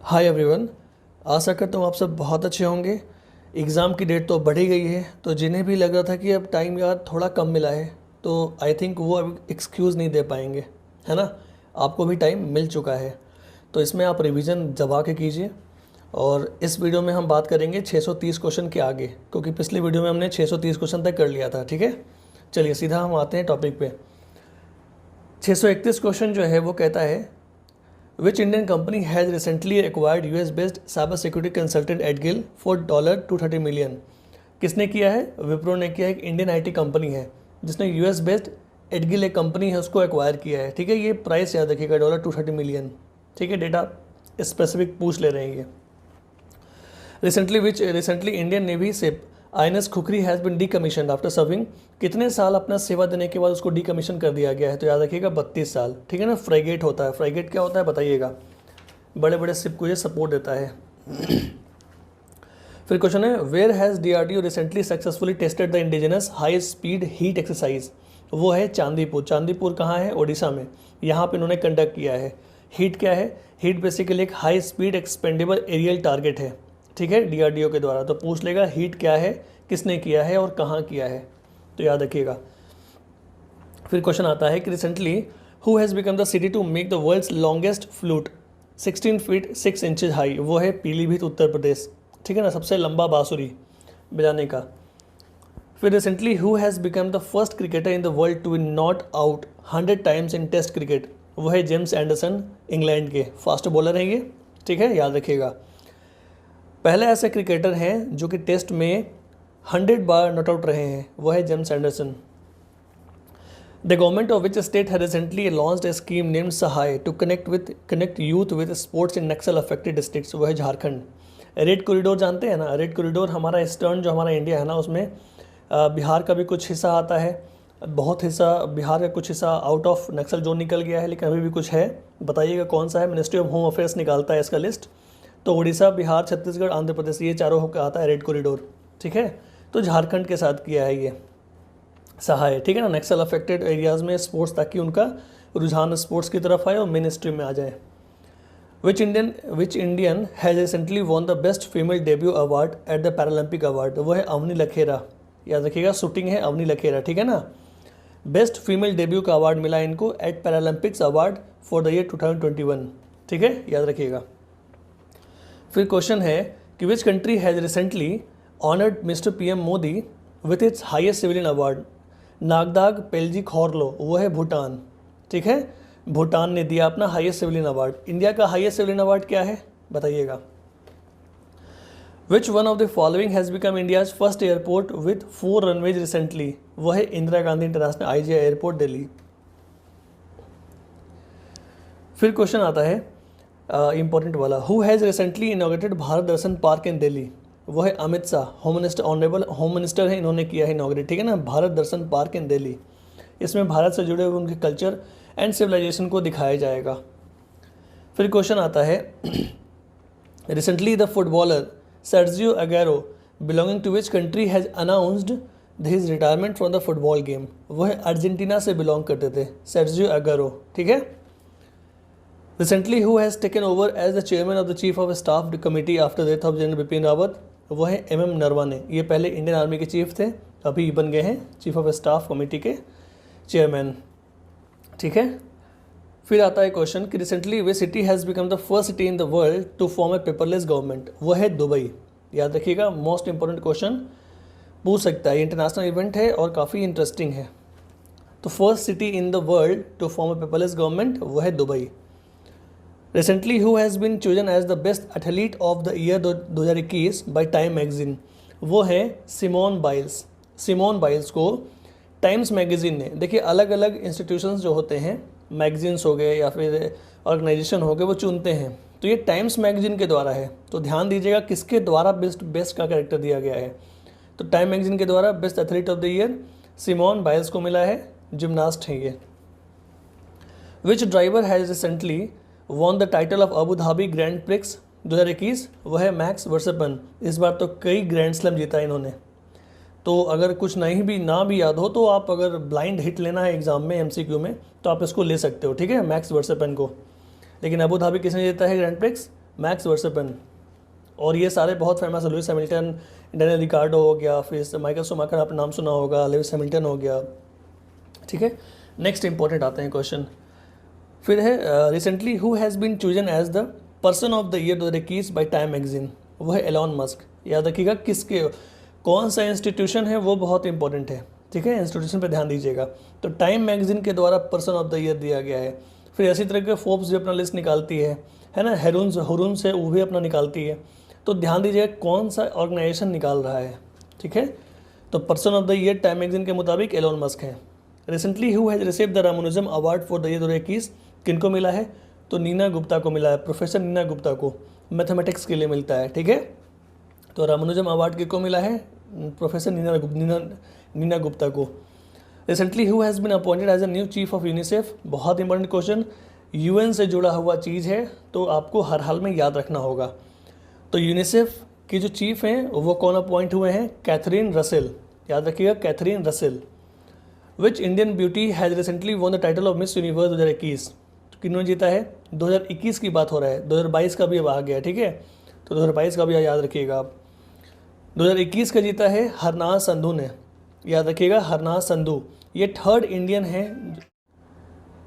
Hi everyone. आशा करता हूँ आप सब बहुत अच्छे होंगे। एग्ज़ाम की डेट तो बढ़ ही गई है, तो जिन्हें भी लग रहा था कि अब टाइम यार थोड़ा कम मिला है, तो आई थिंक वो अब एक्सक्यूज़ नहीं दे पाएंगे, है ना। आपको भी टाइम मिल चुका है, तो इसमें आप रिवीजन दबा के कीजिए। और इस वीडियो में हम बात करेंगे 630 क्वेश्चन के आगे, क्योंकि पिछली वीडियो में हमने 630 क्वेश्चन तक कर लिया था। ठीक है, चलिए सीधा हम आते हैं टॉपिक पे। 631 क्वेश्चन जो है वो कहता है, Which Indian company has recently acquired US-based cybersecurity consultant Edgil for $230 million? किसने किया है? विप्रो ने किया है। एक इंडियन आईटी कंपनी है जिसने यूएस बेस्ड एडगिल एक कंपनी है उसको एक्वायर किया है। ठीक है, ये प्राइस याद रखिएगा $230 मिलियन। ठीक है, डेटा स्पेसिफिक पूछ ले रहे हैं ये। Recently Indian navy ship INS Khukri has been decommission after serving. कितने साल अपना सेवा देने के बाद उसको डीकमीशन कर दिया गया है? तो याद रखिएगा 32 साल। ठीक है ना। फ्राइगेट होता है। फ्राइगेट क्या होता है बताइएगा? बड़े बड़े शिप को ये सपोर्ट देता है। फिर क्वेश्चन है, where has DRDO recently successfully tested the indigenous high speed HEAT exercise? वो है चांदीपुर। चांदीपुर कहाँ है? ओडिशा में। यहाँ पे इन्होंने कंडक्ट किया है। हीट क्या है? हीट बेसिकली एक high speed expendable aerial target है। ठीक है, DRDO के द्वारा। तो पूछ लेगा हीट क्या है, किसने किया है और कहाँ किया है, तो याद रखिएगा। फिर क्वेश्चन आता है कि recently who has become the city to make the world's longest flute 16 feet 6 inches high? वो है पीलीभीत, उत्तर प्रदेश। ठीक है ना, सबसे लंबा बांसुरी बजाने का। फिर recently who has become the first cricketer in the world to be not out 100 times in test cricket? वो है जेम्स एंडरसन, इंग्लैंड के फास्ट बॉलर हैं ये। ठीक है, याद रखिएगा। पहले ऐसे क्रिकेटर हैं जो कि टेस्ट में 100 बार नॉट आउट रहे हैं, वो है James Anderson. The government of which state है recently launched a scheme named Sahay to connect youth with sports in Naxal affected districts? वो है झारखंड। रेड कॉरिडोर जानते हैं ना? रेड कॉरिडोर हमारा ईस्टर्न जो हमारा इंडिया है ना, उसमें बिहार का भी कुछ हिस्सा आता है, बहुत हिस्सा बिहार का, कुछ हिस्सा आउट ऑफ नक्सल जोन निकल गया है, लेकिन अभी भी कुछ है। बताइएगा कौन सा है? मिनिस्ट्री ऑफ होम अफेयर्स निकालता है इसका लिस्ट। तो उड़ीसा, बिहार, छत्तीसगढ़, आंध्र प्रदेश, ये चारों होकर आता है रेड कॉरिडोर। ठीक है, तो झारखंड के साथ किया है ये सहाय। ठीक है ना, नक्सल अफेक्टेड एरियाज़ में स्पोर्ट्स, ताकि उनका रुझान स्पोर्ट्स की तरफ आए और मेन स्ट्रीम में आ जाए। Which Indian has recently won the best female debut award at the Paralympic award? वो है अवनी लखेरा। याद रखिएगा, शूटिंग है अवनी लखेरा। ठीक है ना, बेस्ट फीमेल डेब्यू का अवार्ड मिला इनको at Paralympics award for the year 2021। ठीक है, याद रखिएगा। फिर क्वेश्चन है कि which country has recently honoured mister PM Modi with its highest civilian award? Ngadag Pelgi Khorlo, वो है भूटान। ठीक है, भूटान ने दिया अपना हाईएस्ट सिविलियन अवार्ड। इंडिया का हाईएस्ट सिविलियन अवार्ड क्या है बताइएगा? Which one of the following has become India's first airport with 4 runways recently? वो है Indira Gandhi international IGI airport Delhi. फिर क्वेश्चन आता है इंपॉर्टेंट वाला, who has recently inaugurated Bharat Darshan park इन दिल्ली? वो है Amit Shah, home minister, honourable home minister है, इन्होंने किया है इनॉग्रेट। ठीक है ना, भारत दर्शन पार्क इन दिल्ली। इसमें भारत से जुड़े हुए उनके कल्चर एंड सिविलाइजेशन को दिखाया जाएगा। फिर क्वेश्चन आता है, recently the footballer Sergio Aguero belonging to which country has announced his retirement from the football game? वो है अर्जेंटीना से बिलोंग करते थे, सर्जियो अगेरो। ठीक है। Recently who has taken over as the chairman of the chief of staff committee after death of general Bipin Rawat? वो है MM Naravane. ये पहले इंडियन आर्मी के चीफ थे, अभी बन गए हैं चीफ ऑफ स्टाफ कमेटी के चेयरमैन। ठीक है। फिर आता है क्वेश्चन कि recently way city has become the first city in the world to form a paperless government? वो है दुबई। याद रखिएगा, मोस्ट इंपॉर्टेंट क्वेश्चन पूछ सकता है। इंटरनेशनल इवेंट है और काफ़ी इंटरेस्टिंग है। तो first city in the world to form a paperless government, वो है Dubai. Recently who has been chosen as the best athlete of the year 2021 by Time magazine? वो है सिमोन बाइल्स। सिमोन बाइल्स को टाइम्स मैगजीन ने, देखिए अलग अलग institutions जो होते हैं, मैगजीन्स हो गए या फिर ऑर्गेनाइजेशन हो गए, वो चुनते हैं। तो ये टाइम्स मैगजीन के द्वारा है, तो ध्यान दीजिएगा किसके द्वारा बेस्ट का कैरेक्टर दिया गया है। तो टाइम मैगजीन के द्वारा best athlete of the year Simone Biles को मिला है, जिमनास्ट हैं ये। Which driver has recently won the title of Abu Dhabi Grand Prix 2021? वो है मैक्स वर्सेपन। इस बार तो कई ग्रैंड स्लैम जीता इन्होंने। तो अगर कुछ नहीं भी ना भी याद हो, तो आप अगर ब्लाइंड हिट लेना है एग्जाम में MCQ में, तो आप इसको ले सकते हो। ठीक है, मैक्स वर्सेपन को। लेकिन अबू धाबी किसने जीता है ग्रैंड प्रिक्स? Max Verstappen. और ये सारे बहुत फेमस है, लुइस हैमिल्टन, डैनियल रिकार्डो हो गया, फिर माइकल शूमाकर आपने नाम सुना होगा, लुइस हैमिल्टन हो गया, ठीक है। नेक्स्ट इंपॉर्टेंट आते हैं क्वेश्चन, फिर है recently who has been chosen as the person of the year 2021 by Time magazine, वो है एलॉन मस्क। याद रखिएगा किसके, कौन सा इंस्टीट्यूशन है वो बहुत इंपॉर्टेंट है, ठीक है, इंस्टीट्यूशन पे ध्यान दीजिएगा। तो टाइम मैगजीन के द्वारा पर्सन ऑफ द ईयर दिया गया है। फिर इसी तरह के फोर्ब्स भी अपना लिस्ट निकालती है ना, हुरून से वो भी अपना निकालती है। तो ध्यान दीजिएगा कौन सा ऑर्गेनाइजेशन निकाल रहा है, ठीक है। तो person of the year time magazine के मुताबिक एलॉन मस्क है। Recently who has received the Ramanujan award for the year 2021, किनको मिला है, तो नीना गुप्ता को मिला है, प्रोफेसर नीना गुप्ता को, मैथमेटिक्स के लिए मिलता है, ठीक है। तो रामानुजम अवार्ड किसको मिला है, प्रोफेसर नीना गुप्ता को। Recently who has been appointed as a new chief of UNICEF, बहुत इंपॉर्टेंट क्वेश्चन, यूएन से जुड़ा हुआ चीज़ है तो आपको हर हाल में याद रखना होगा। तो यूनिसेफ की जो चीफ हैं वो कौन अपॉइंट हुए हैं, कैथरीन रसेल, याद रखिएगा Catherine Russell. Which Indian beauty has recently won the title of Miss Universe 2021, किन्होंने जीता है, 2021 की बात हो रहा है, 2022 का भी अब आ गया, ठीक है। तो 2022 का भी याद रखिएगा आप। 2021 का जीता है हरनाज संधू ने, याद रखिएगा हरनाज संधू, ये थर्ड इंडियन है।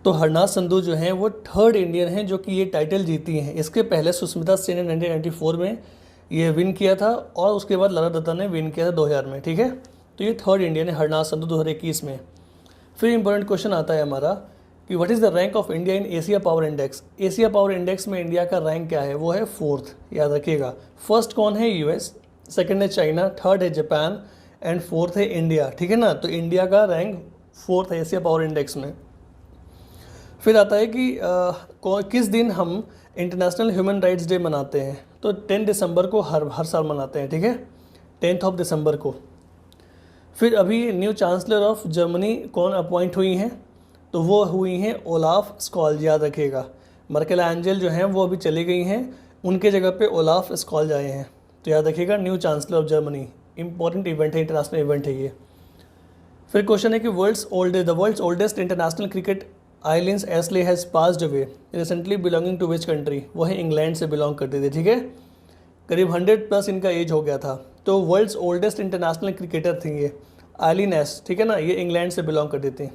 तो हरनाज संधू जो हैं वो थर्ड इंडियन हैं जो कि ये टाइटल जीती हैं। इसके पहले सुष्मिता सेन ने 1994 में ये विन किया था और उसके बाद लारा दत्ता ने विन किया था 2000 में, ठीक है। तो ये थर्ड इंडियन है हरनाज संधू 2021 में। फिर इंपॉर्टेंट क्वेश्चन आता है हमारा कि what is the rank of India in Asia power index. Asia power index में इंडिया का रैंक क्या है, वो है 4th, याद रखिएगा। फर्स्ट कौन है, यूएस, सेकंड है चाइना, थर्ड है जापान एंड फोर्थ है इंडिया, ठीक है ना। तो इंडिया का रैंक 4th है एशिया पावर इंडेक्स में। फिर आता है कि किस दिन हम इंटरनेशनल ह्यूमन राइट्स डे मनाते हैं, तो 10 दिसंबर को हर साल मनाते हैं, ठीक है, 10 दिसंबर को। फिर अभी न्यू चांसलर ऑफ जर्मनी कौन अपॉइंट हुई हैं, तो वो हुई हैं ओलाफ स्कॉल्ज, याद रखिएगा। मर्केल एंजल जो हैं वो अभी चली गई हैं, उनके जगह पे ओलाफ स्कॉल्ज आए हैं। तो याद रखिएगा new chancellor of Germany, important event है, इंटरनेशनल इवेंट है ये। फिर क्वेश्चन है कि the world's oldest international cricket Eileen's Ashley has passed away recently belonging to which country, वो है इंग्लैंड से बिलोंग करते थे, ठीक है। करीब 100+ इनका एज हो गया था। तो वर्ल्ड्स ओल्डेस्ट इंटरनेशनल क्रिकेटर थी ये आइलिन एस, ठीक है ना, ये इंग्लैंड से बिलोंग करती थी।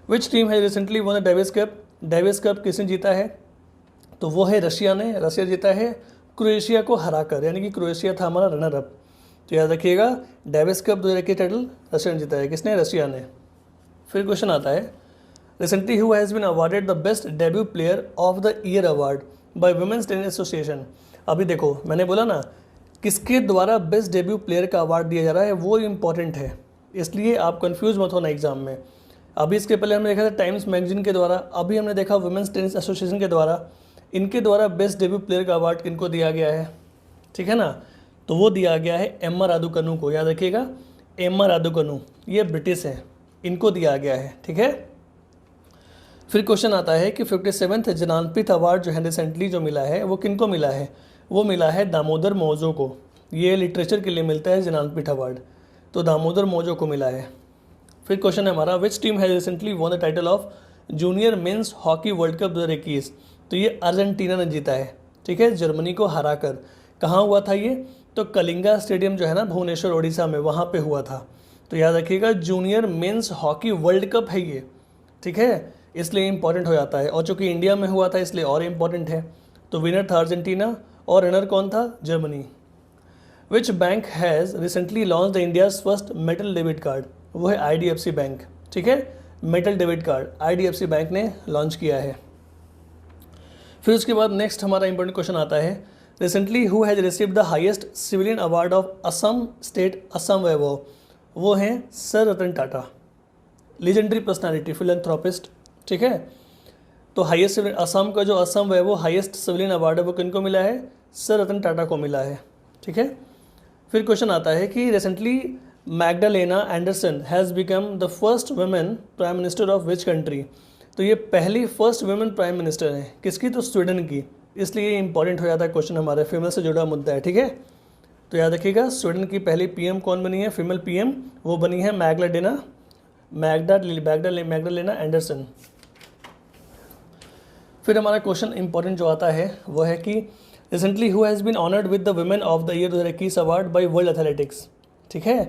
विच टीम है recently one the Davis cup, Davis cup किसने जीता है, तो वो है रशिया ने, रशिया जीता है क्रोएशिया को हराकर, यानी कि क्रोएशिया था हमारा रनर अप। तो याद रखिएगा डेविस कप 2000 के टाइटल रशिया ने जीता है, किसने, रशिया ने। फिर क्वेश्चन आता है recently who has been awarded the best debut player of the year award by women's tennis association. अभी देखो मैंने बोला ना किसके द्वारा बेस्ट डेब्यू प्लेयर का अवार्ड दिया जा रहा है, वो इंपॉर्टेंट है, इसलिए आप कंफ्यूज मत होना एग्जाम में। अभी इसके पहले हमने देखा था टाइम्स मैगजीन के द्वारा, अभी हमने देखा वुमेन्स टेनिस एसोसिएशन के द्वारा, इनके द्वारा बेस्ट डेब्यू प्लेयर का अवार्ड किनको दिया गया है, ठीक है ना। तो वो दिया गया है एम्मा रादुकनु को, याद रखिएगा एम्मा रादुकनु, ये ब्रिटिश हैं, इनको दिया गया है, ठीक है। फिर क्वेश्चन आता है कि 57th ज्ञानपीठ अवार्ड जो है रिसेंटली जो मिला है वो किनको मिला है, वो मिला है दामोदर मौजो को, ये लिटरेचर के लिए मिलता है ज्ञानपीठ अवार्ड, तो दामोदर मौजो को मिला है। फिर क्वेश्चन है हमारा which team has recently won the title of junior men's hockey world cup 2021, तो ये अर्जेंटीना ने जीता है, ठीक है, जर्मनी को हराकर। कहाँ हुआ था ये, तो कलिंगा स्टेडियम जो है ना भुवनेश्वर ओडिशा में, वहाँ पे हुआ था। तो याद रखिएगा junior men's hockey world cup है ये, ठीक है, इसलिए इंपॉर्टेंट हो जाता है, और चूंकि इंडिया में हुआ था इसलिए और इम्पॉर्टेंट है। तो विनर था अर्जेंटीना और रनर कौन था, Germany. Which bank has recently launch the India's first metal debit card, वो है IDFC बैंक, ठीक है, metal debit card IDFC bank ने लॉन्च किया है। फिर उसके बाद नेक्स्ट हमारा इंपॉर्टेंट क्वेश्चन आता है recently who has received the highest civilian award of Assam state Assam Vaibhav, वो हैं sir Ratan Tata, legendary personality, philanthropist, ठीक है। तो हाईएस्ट असम का जो Assam Vaibhav highest civilian award है वो किनको मिला है, सर रतन टाटा को मिला है, ठीक है। फिर क्वेश्चन आता है कि recently Magdalena Andersson has become the first women prime minister of which country, तो ये पहली फर्स्ट वुमेन प्राइम मिनिस्टर है, किसकी, तो स्वीडन की, इसलिए ये इंपॉर्टेंट हो जाता है क्वेश्चन, हमारे फीमेल से जुड़ा मुद्दा है, ठीक है। तो याद रखिएगा स्वीडन की पहली PM कौन बनी है, फीमेल PM, वो बनी है मैग्डालेना एंडरसन। फिर हमारा क्वेश्चन इंपॉर्टेंट जो आता है वो है कि recently who has been honoured with the women of the year 2021 award by world athletics, ठीक है।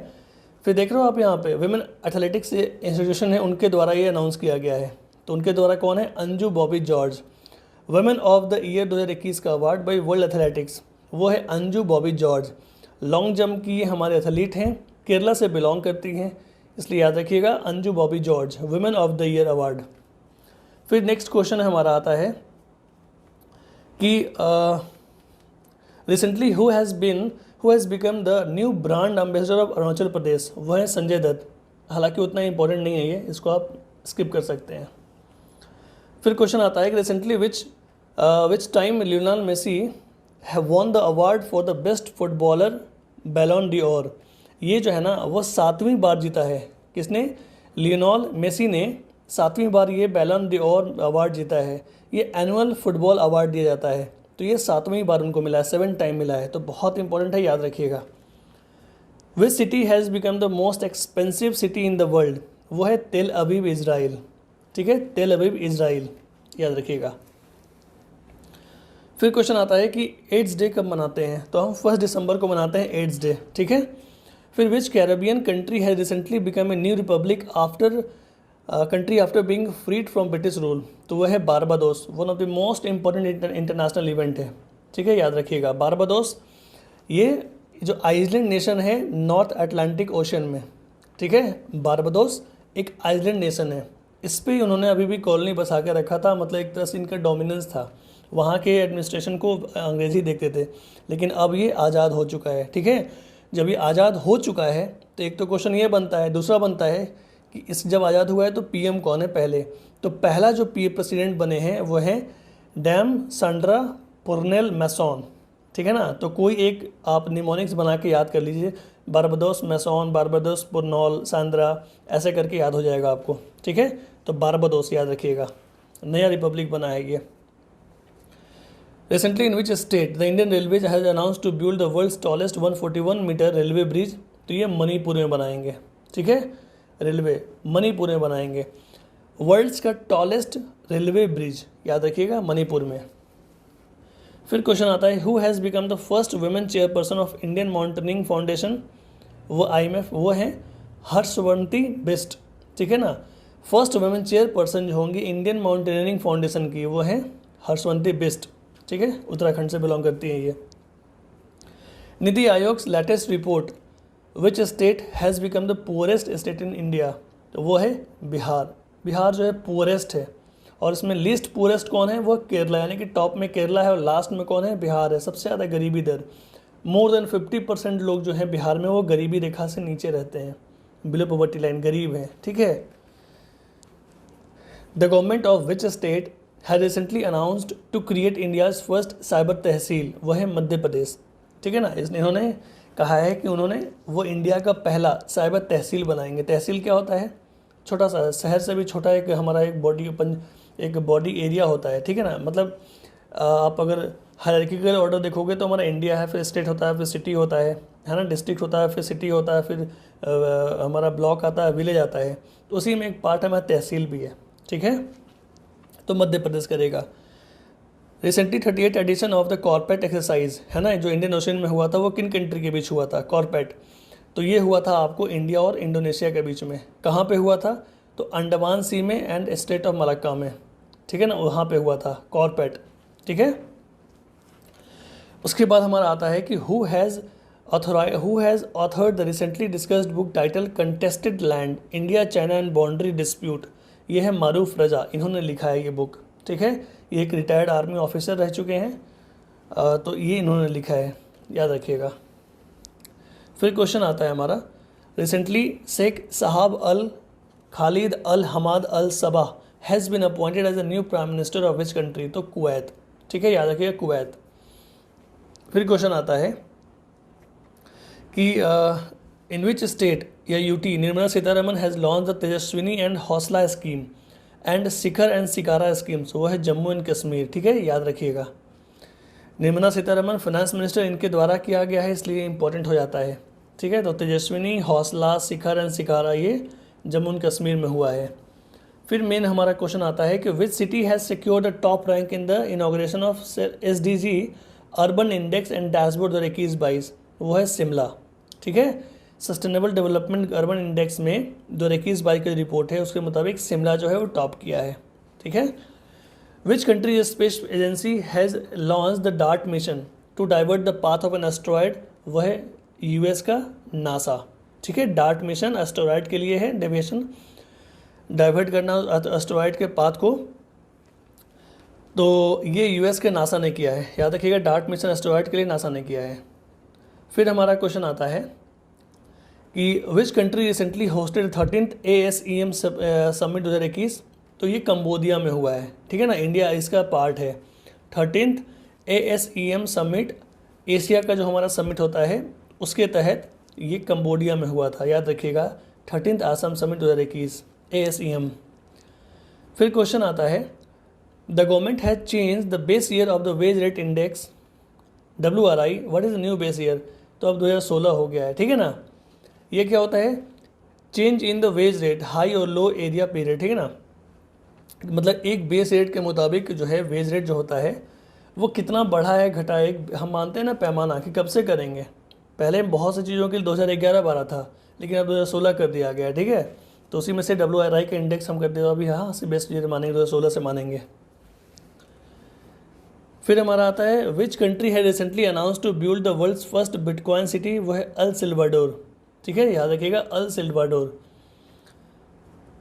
फिर देख रहे हो आप यहाँ पे वुमेन एथलेटिक्स इंस्टीट्यूशन है, उनके द्वारा ये अनाउंस किया गया है। तो उनके द्वारा कौन है? Anju Bobby George. Women of the year 2021 का अवार्ड बाय वर्ल्ड एथलेटिक्स वो है Anju Bobby George. Long jump की हमारे एथलीट हैं, केरला से बिलोंग करती हैं, इसलिए याद रखिएगा Anju Bobby George, women of the year award. फिर नेक्स्ट क्वेश्चन हमारा आता है कि recently who has become the new brand ambassador of Arunachal Pradesh, वो है संजय दत्त। हालांकि उतना इंपॉर्टेंट नहीं है ये, इसको आप स्किप कर सकते हैं। फिर क्वेश्चन आता है कि recently which time Lionel Messi have won the award for the best footballer Ballon d'Or. ये जो है ना वो 7वीं बार जीता है। किसने? लियोनेल मेसी ने 7वीं बार ये बैलोन डी ओर अवार्ड जीता है। ये एनुअल फुटबॉल अवार्ड दिया जाता है, तो ये 7वीं बार उनको मिला है, 7 टाइम मिला है, तो बहुत इंपॉर्टेंट है, याद रखिएगा। विच city has become the most expensive city in the world, वो है तेल अवीव इज़राइल, ठीक है, तेल अवीव इज़राइल, याद रखिएगा। फिर क्वेश्चन आता है कि एड्स डे कब मनाते हैं, तो हम 1 दिसंबर को मनाते हैं एड्स डे, ठीक है। फिर which Caribbean country has recently become a new republic after being freed from British rule, तो वह है Barbados. One of the most important international event है, ठीक है, याद रखिएगा। बारबाडोस ये जो आइसलैंड नेशन है नॉर्थ अटलांटिक ओशन में, ठीक है, बारबाडोस एक आइसलैंड नेशन है। इस पर उन्होंने अभी भी कॉलोनी बसा के रखा था, मतलब एक तरह से इनका डोमिनेंस था, वहाँ के एडमिनिस्ट्रेशन को अंग्रेज़ी देखते थे, लेकिन अब ये आज़ाद हो चुका है, ठीक है। जब ये आज़ाद हो चुका है तो एक तो क्वेश्चन ये बनता है, दूसरा बनता है कि इस जब आज़ाद हुआ है तो पीएम कौन है पहले, तो पहला जो प्रेसिडेंट बने हैं वो हैं डैम सांड्रा पुरनेल मैसॉन, ठीक है ना। तो कोई एक आप निमोनिक्स बना के याद कर लीजिए, बारबाडोस मैसॉन, बारबाडोस पुरनॉल, सांद्रा, ऐसे करके याद हो जाएगा आपको, ठीक है। तो बारबाडोस याद रखिएगा, नया रिपब्लिक बना है ये। Recently in which state the Indian Railways has announced to build the world's tallest 141 metre railway bridge, तो ये मणिपुर में बनाएंगे, ठीक है, रेलवे मणिपुर में बनाएंगे। वर्ल्ड्स का टॉलेस्ट रेलवे ब्रिज, याद रखिएगा, मणिपुर में। फिर क्वेश्चन आता है who has become the first women chairperson of Indian mountaineering foundation, वो IMF, वो है हर्षवंती बिस्ट, ठीक है ना। फर्स्ट वुमेन चेयरपर्सन जो होंगी इंडियन माउंटेनियरिंग फाउंडेशन की वो है हर्षवंती बिस्ट, ठीक है, उत्तराखंड से बिलोंग करती है ये। NITI Aayog latest report which state has become the poorest state in India, तो वो है बिहार। बिहार जो है पुअरेस्ट है, और इसमें लीस्ट पुअरेस्ट कौन है, वो केरला, यानी कि टॉप में केरला है और लास्ट में कौन है, बिहार है। सबसे ज़्यादा गरीबी दर, मोर देन 50% लोग जो हैं बिहार में वो गरीबी रेखा से नीचे रहते हैं, बिलो पॉवर्टी लाइन, गरीब हैं, ठीक है। The government of which state has recently announced to create India's first cyber tehsil, वह है मध्य प्रदेश, ठीक है ना। इन्होंने कहा है कि उन्होंने वो इंडिया का पहला साइबर तहसील बनाएंगे। तहसील क्या होता है? छोटा सा, शहर से भी छोटा एक हमारा एक बॉडी एरिया होता है, ठीक है ना। मतलब आप अगर हायरार्किकल ऑर्डर देखोगे तो हमारा इंडिया है, फिर स्टेट होता है, फिर सिटी होता है ना, डिस्ट्रिक्ट होता है, फिर सिटी होता है, फिर हमारा ब्लॉक आता है, विलेज आता है, तो उसी में एक पार्ट हमारा तहसील भी है, ठीक है। तो मध्य प्रदेश करेगा। Recently 38 edition of the CORPAT exercise है ना, जो इंडियन ओशन में हुआ था, वो किन कंट्री के बीच हुआ था? कॉर्पेट, तो ये हुआ था आपको इंडिया और इंडोनेशिया के बीच में। कहाँ पे हुआ था? तो अंडमान सी में एंड स्टेट ऑफ मलक्का में, ठीक है ना, वहाँ पे हुआ था कॉर्पेट, ठीक है। उसके बाद हमारा आता है कि who has authored the recently discussed book title contested land India China and boundary dispute, ये है मारूफ रजा, इन्होंने लिखा है ये बुक, ठीक है। ये एक रिटायर्ड आर्मी ऑफिसर रह चुके हैं, तो ये इन्होंने लिखा है, याद रखिएगा। फिर क्वेश्चन आता है हमारा, recently Sheikh Sabah Al Khalid Al Hamad Al Sabah has been appointed as a new prime minister of which country, तो कुवैत, ठीक है, याद रखिएगा कुवैत। फिर क्वेश्चन आता है कि इन विच स्टेट या UT Nirmala Sitharaman has launch the Tejaswini and Hausla scheme and Shikhar and Shikara schemes, वो है जम्मू एंड कश्मीर, ठीक है, याद रखिएगा। निर्मला सीतारमन फाइनेंस मिनिस्टर, इनके द्वारा किया गया है, इसलिए इंपॉर्टेंट हो जाता है, ठीक है। तो तेजस्विनी, हौसला, शिखर एंड शिकारा ये जम्मू एंड कश्मीर में हुआ है। फिर मेन हमारा क्वेश्चन आता है कि विच city has secured the top rank in the inauguration of SDG urban index and dashboard 2021-22, वो है शिमला। ठीक है, सस्टेनेबल डेवलपमेंट अर्बन इंडेक्स में 2021-22 की रिपोर्ट है, उसके मुताबिक शिमला जो है वो टॉप किया है। ठीक है। Which country space agency has launch the DART mission to divert the path of an asteroid, वह है यूएस का नासा। ठीक है, डार्ट मिशन एस्ट्रॉयड के लिए है, डेविएशन डाइवर्ट करना एस्ट्रॉयड के पाथ को, तो ये यूएस के नासा ने किया है। याद रखिएगा, डार्ट मिशन एस्ट्रॉयड के लिए नासा ने किया है। फिर हमारा क्वेश्चन आता है कि which country recently hosted 13th ASEM summit 2021, तो ये कंबोडिया में हुआ है। ठीक है ना, इंडिया इसका पार्ट है। 13th ASEM समिट, एशिया का जो हमारा समिट होता है उसके तहत ये कंबोडिया में हुआ था। याद रखिएगा, 13th आसम समिट 2021 ASEM। फिर क्वेश्चन आता है the government has change the base year of the wage rate index WRI, what is the new base year, तो अब 2016 हो गया है। ठीक है ना, ये क्या होता है, change in the wage rate high और लो एरिया पीरियड। ठीक है ना, मतलब एक बेस रेट के मुताबिक जो है वेज रेट जो होता है वो कितना बढ़ा है घटा है, हम मानते हैं ना पैमाना कि कब से करेंगे। पहले बहुत सी चीज़ों के लिए 2011-12 था, लेकिन अब 2016 कर दिया गया है। ठीक है, तो उसी में से WRI का इंडेक्स हम करते हैं, अभी हाँ से बेस्ट ईयर मानेंगे 2016 से मानेंगे। फिर हमारा आता है विच कंट्री है recently announce to build the world's first bitcoin city, वो है अल सिल्वाडोर। ठीक है, याद रखिएगा, El Salvador.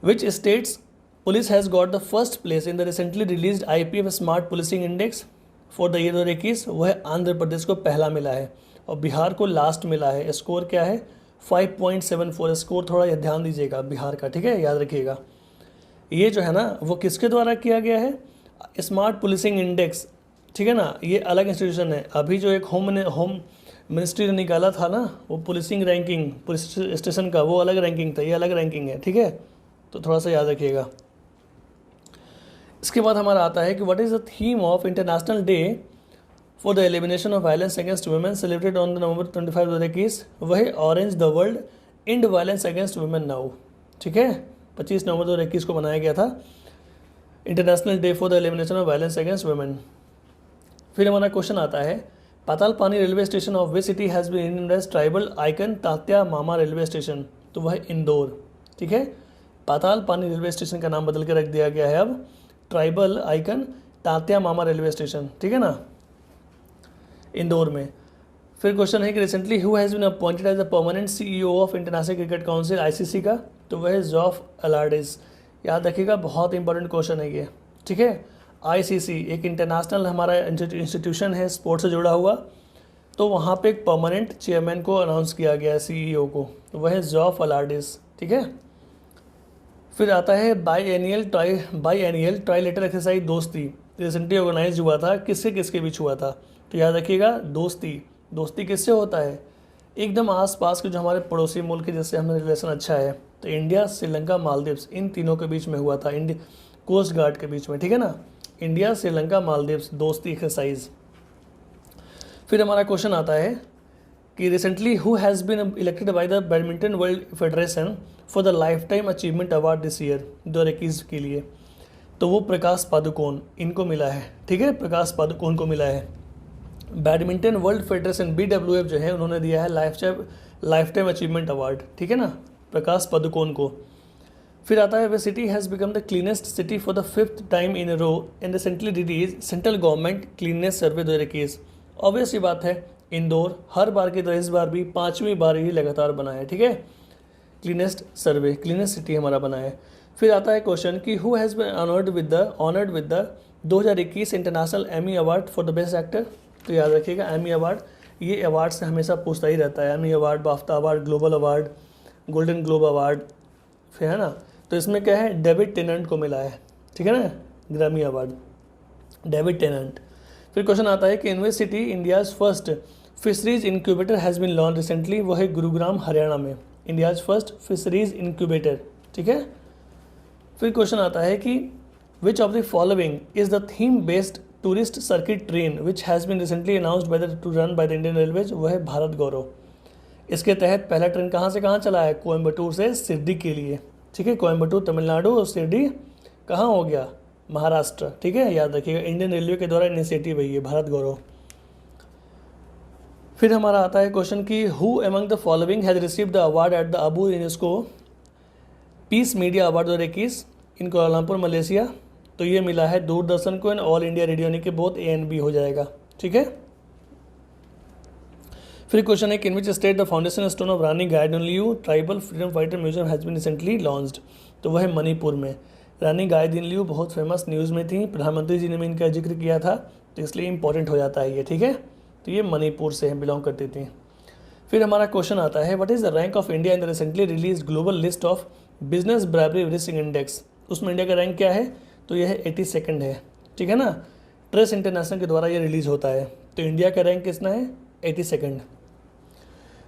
Which state's police has got the first place in the recently released IPF smart policing index for the year 2021, वो है आंध्र प्रदेश को पहला मिला है और बिहार को लास्ट मिला है। स्कोर क्या है 5.74, स्कोर थोड़ा ध्यान दीजिएगा बिहार का। ठीक है, याद रखिएगा, ये जो है ना वो किसके द्वारा किया गया है, स्मार्ट पुलिसिंग इंडेक्स। ठीक है ना, ये अलग इंस्टीट्यूशन है। अभी जो एक होम मिनिस्ट्री ने निकाला था ना वो पुलिसिंग रैंकिंग पुलिस स्टेशन का, वो अलग रैंकिंग था, ये अलग रैंकिंग है। ठीक है, तो थोड़ा सा याद रखिएगा। इसके बाद हमारा आता है कि what is the theme of international day for the elimination of violence against women celebrated on November 25, 2021, वह orange the world end violence against women now. ठीक है, 25 नवंबर 2021 को बनाया गया था international day for the elimination of violence against women. फिर हमारा क्वेश्चन आता है Patal Pani railway station of which city has been named as tribal icon तात्या मामा रेलवे स्टेशन, तो वह इंदौर। ठीक है, पाताल पानी रेलवे स्टेशन का नाम बदल के रख दिया गया है अब ट्राइबल आइकन तात्या मामा रेलवे स्टेशन। ठीक है ना, इंदौर में। फिर क्वेश्चन है कि recently who has been appointed as the permanent CEO of international cricket council ICC का, तो वह है जॉफ अलार्डिस। याद रखिएगा, बहुत इंपॉर्टेंट क्वेश्चन है ये। ठीक है, ICC एक इंटरनेशनल हमारा इंस्टीट्यूशन है स्पोर्ट्स से जुड़ा हुआ, तो वहाँ पे एक परमानेंट चेयरमैन को अनाउंस किया गया है CEO को, तो वह है जॉफ अलार्डिस। ठीक है, फिर आता है बाई एनियल ट्राइलेटरल एक्सरसाइज दोस्ती, रिसेंटली ऑर्गेनाइज हुआ था, किसके किसके बीच हुआ था, तो याद रखिएगा दोस्ती किससे होता है, एकदम आसपास के जो हमारे पड़ोसी मुल्क है जिससे हमें रिलेशन अच्छा है, तो इंडिया, श्रीलंका, मालदीव्स, इन तीनों के बीच में हुआ था, कोस्ट गार्ड के बीच में। ठीक है ना, इंडिया, श्रीलंका, मालदीव्स दोस्ती एक्सरसाइज। फिर हमारा क्वेश्चन आता है कि recently who has been elected by the badminton world federation for the lifetime achievement award this year 2021 के लिए, तो वो प्रकाश पादुकोण इनको मिला है। ठीक है, प्रकाश पादुकोण को मिला है। बैडमिंटन वर्ल्ड फेडरेशन BWF जो है उन्होंने दिया है लाइफ टाइम अचीवमेंट अवार्ड। ठीक है ना, प्रकाश पादुकोण को। फिर आता है way city has become the cleanest city for the 5th time in a row in recently release central government cleanness survey 2021। Obvious सी बात है, इंदौर हर बार की तरह इस बार भी 5वीं बार ही लगातार बना है। ठीक है, क्लीनेस्ट सर्वे, क्लीनेस्ट सिटी हमारा बना है। फिर आता है क्वेश्चन कि who has been honoured with the 2021 international Emmy award for the best actor, तो याद रखिएगा एमी अवार्ड, ये अवार्ड से हमेशा पूछता ही रहता है, Emmy award, BAFTA award, global award, golden globe award, फिर है ना, तो इसमें क्या है डेविड टेनेंट को मिला है। ठीक है ना, ग्रैमी अवार्ड डेविड टेनेंट। फिर क्वेश्चन आता है कि in which city India's first fisheries incubator has been launch recently, वो है गुरुग्राम हरियाणा में, इंडियाज़ फर्स्ट फिशरीज इंक्यूबेटर। ठीक है, फिर क्वेश्चन आता है कि which of the following is the theme based tourist circuit train which has been recently announced by the to run by the Indian railways, वो है भारत गौरव। इसके तहत पहला ट्रेन कहाँ से कहाँ चला है, कोयम्बटूर से शिरडी के लिए। ठीक है, कोयम्बटूर तमिलनाडु और शिरडी कहाँ हो गया, महाराष्ट्र। ठीक है, याद रखिएगा, इंडियन रेलवे के द्वारा इनिशिएटिव है ये भारत गौरव। फिर हमारा आता है क्वेश्चन कि who among the following has received the award at the ABU UNESCO peace media award 2021 in Kuala Lumpur Malaysia. तो ये मिला है दूरदर्शन को एंड ऑल इंडिया रेडियो, यानी कि बोथ ए एंड बी हो जाएगा, ठीक है। फिर क्वेश्चन है कि in which state the foundation stone of Rani Gaidinliu tribal freedom fighter museum has been recently launched. तो वह है मणिपुर में। रानी गाइदिनलियू बहुत फेमस न्यूज़ में थी, प्रधानमंत्री जी ने भी इनका जिक्र किया था, तो इसलिए इंपॉर्टेंट हो जाता है ये, ठीक है। तो ये मणिपुर से बिलोंग करती थी। फिर हमारा क्वेश्चन आता है what is the rank of India in the recently release global list of business bribery risk index. उसमें इंडिया का रैंक क्या है, तो यह है 82nd है, ठीक है ना। ट्रेस इंटरनेशनल के द्वारा ये रिलीज होता है। तो इंडिया का रैंक कितना है, 82nd।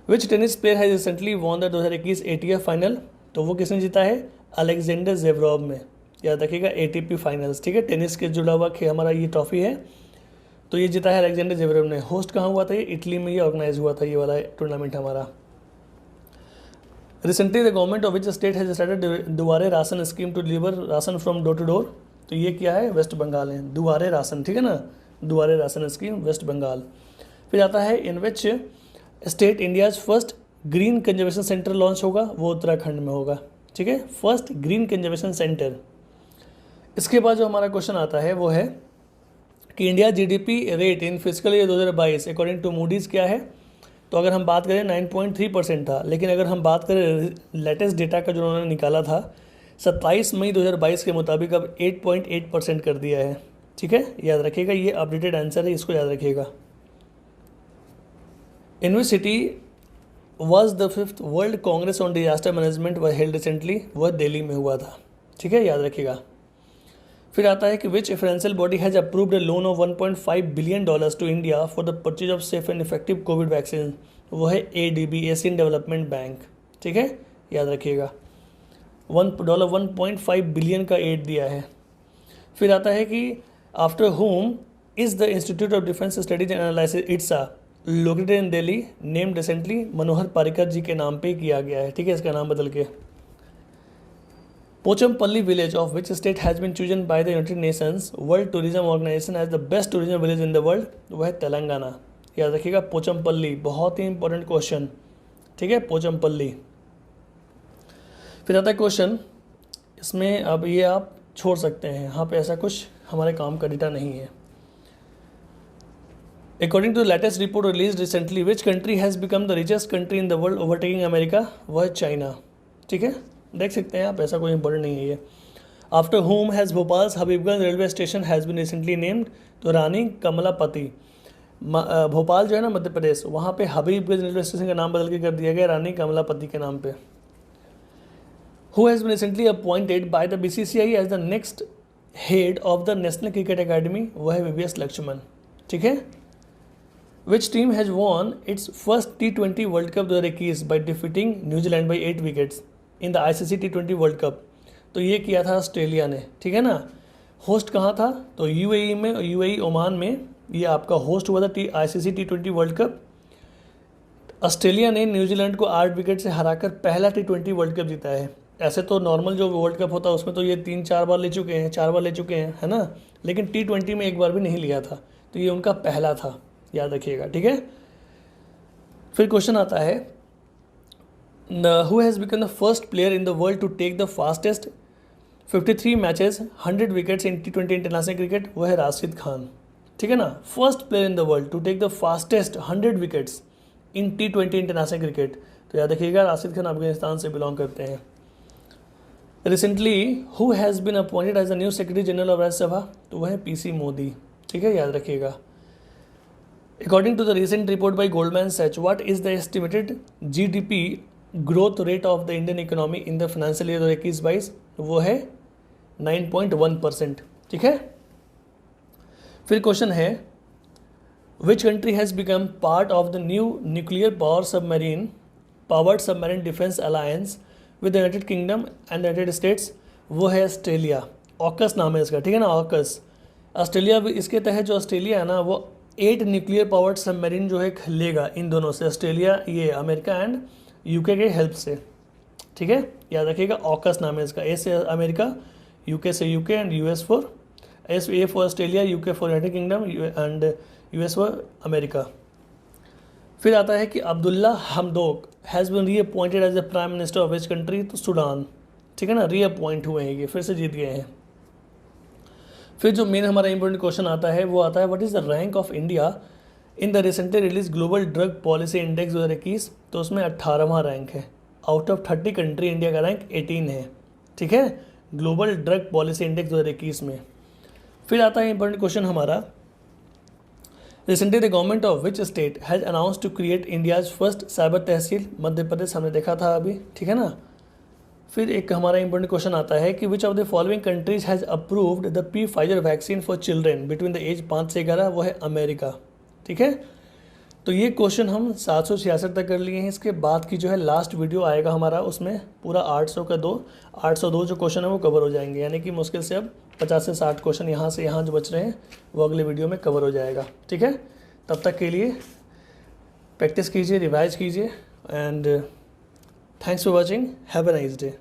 Which tennis player has recently won the 2021 ATF final. तो वो किसने जीता है, अलेक्जेंडर जेवरोव में। याद रखिएगा ATP फाइनल्स, ठीक है, टेनिस के जुड़ा हुआ हमारा ये ट्रॉफी है। तो ये जीता है अलेक्जेंडर जेवरोव ने। होस्ट कहाँ हुआ था, ये इटली में ये ऑर्गेनाइज हुआ था, ये वाला टूर्नामेंट हमारा। Recently the government of which state has started Duare ration scheme to deliver ration from door to door. तो ये क्या है, वेस्ट बंगाल है, दुआरे राशन, ठीक है ना, दुआरे राशन स्कीम वेस्ट बंगाल। फिर आता है in which state India's first green conservation centre launch होगा, वो उत्तराखंड में होगा, ठीक है, फर्स्ट ग्रीन कंजर्वेशन सेंटर। इसके बाद जो हमारा क्वेश्चन आता है वो है कि India GDP rate in physical year 2022 according to Moody's क्या है। तो अगर हम बात करें 9.3% था, लेकिन अगर हम बात करें लेटेस्ट डेटा का जो उन्होंने निकाला था 27 मई 2022 के मुताबिक अब 8.8% कर दिया है, ठीक है, याद रखिएगा, ये अपडेटेड आंसर है, इसको याद रखिएगा। In which city was the 5th world congress on disaster management was held recently, वह दिल्ली में हुआ था, ठीक है, याद रखिएगा। फिर आता है कि which financial body has approved a loan of $1.5 billion to India for the purchase of safe and effective covid vaccine. वो है ADB, एशियन डेवलपमेंट बैंक, ठीक है, याद रखिएगा। $1.5 बिलियन का एड दिया है। फिर आता है कि after whom is the institute of defence studies and analysis ITSA located in Delhi named recently Manohar Parrikar ji के नाम पे किया गया है, ठीक है, इसका नाम बदल के। Pochampally village of which state has been chosen by the United Nations world tourism organisation as the best tourism village in the world, वह है तेलंगाना। याद रखिएगा पोचमपल्ली, बहुत ही इंपॉर्टेंट क्वेश्चन, ठीक है, पोचमपल्ली। फिर आता है क्वेश्चन, इसमें अब ये आप छोड़ सकते हैं, यहाँ पे ऐसा कुछ हमारे काम का डेटा नहीं है। According to latest report release recently which country has become the richest country in the world overtaking America, वह है चाइना, ठीक है, देख सकते हैं आप, ऐसा कोई इंपॉर्टेंट नहीं है ये। After whom has Bhopal's Habibganj railway station has been recently named, तो रानी कमलापति। भोपाल जो है ना मध्य प्रदेश, वहाँ पे हबीबगंज रेलवे स्टेशन का नाम बदल के कर दिया गया रानी कमलापति के नाम पे। Who has been recently appointed by the BCCI as the next head of the national cricket academy, वह है VVS लक्ष्मण, ठीक है। Which team has won its first T20 world cup 2021 by defeating New Zealand by 8 wickets in the ICC T20 world cup. तो ये किया था Australia ने, ठीक है ना। होस्ट कहाँ था, तो UAE में, UAE ओमान में ये आपका होस्ट हुआ था ICC T20 world cup. Australia ने न्यूजीलैंड को 8 विकेट से हराकर पहला T20 वर्ल्ड कप जीता है। ऐसे तो नॉर्मल जो वर्ल्ड कप होता है उसमें तो ये 3-4 बार ले चुके हैं, 4 बार ले चुके हैं, है ना, लेकिन T20 में एक बार भी नहीं लिया था, तो ये उनका पहला था, याद रखिएगा, ठीक है। फिर क्वेश्चन आता है who has become the first player in the world to take the fastest 53 matches 100 wickets in T20 international cricket, वह है राशिद खान, ठीक है ना। First player in the world to take the fastest 100 wickets in T20 international cricket, तो याद रखिएगा राशिद खान अफगानिस्तान से belong करते हैं। Recently who has been appointed as the new secretary general of Rajya Sabha, तो वह है PC मोदी, ठीक है, याद रखिएगा। According to the recent report by Goldman Sachs, what is the estimated GDP growth rate of the Indian economy in the financial year 2021-22? वो है 9.1%, ठीक है। फिर क्वेश्चन है which country has become part of the new nuclear powered submarine defense alliance with the United Kingdom and the United States? वो है Australia, AUKUS नाम है इसका, ठीक है ना, ऑकस। ऑस्ट्रेलिया भी इसके तहत जो ऑस्ट्रेलिया है ना वो 8 न्यूक्लियर पावर्ड सबमरीन जो है लेगा इन दोनों से, ऑस्ट्रेलिया, ये अमेरिका एंड UK के हेल्प से, ठीक है, याद रखिएगा। ऑकस नाम है इसका, A से अमेरिका, UK से UK and US for A for Australia, UK for United Kingdom and US for America. फिर आता है कि Abdalla Hamdok has been reappointed as a prime minister of which country, तो सूडान, ठीक है ना, रीअपॉइंट हुए हैं, ये फिर से जीत गए हैं। फिर जो मेन हमारा इंपॉर्टेंट क्वेश्चन आता है वो आता है what is the rank of India in the recently release global drug policy index 2021, तो उसमें 18वां रैंक है। आउट ऑफ 30 कंट्री इंडिया का रैंक 18 है, ठीक है, ग्लोबल ड्रग पॉलिसी इंडेक्स 2021 में। फिर आता है इंपॉर्टेंट क्वेश्चन हमारा, recently the government of which state has announce to create India's first cyber tehsil, Madhya Pradesh, हमने देखा था अभी, ठीक है ना। फिर एक हमारा इंपॉर्टेंट क्वेश्चन आता है कि which of the following countries has approved the Pfizer vaccine for children between the age 5 से 11, वो है अमेरिका, ठीक है। तो ये क्वेश्चन हम 766 तक कर लिए हैं। इसके बाद की जो है लास्ट वीडियो आएगा हमारा, उसमें पूरा 802 जो क्वेश्चन है वो कवर हो जाएंगे, यानी कि मुश्किल से अब 50 से 60 क्वेश्चन यहाँ से यहाँ जो बच रहे हैं वो अगले वीडियो में कवर हो जाएगा, ठीक है। तब तक के लिए प्रैक्टिस कीजिए, रिवाइज कीजिए, and thanks for watching, have a nice day.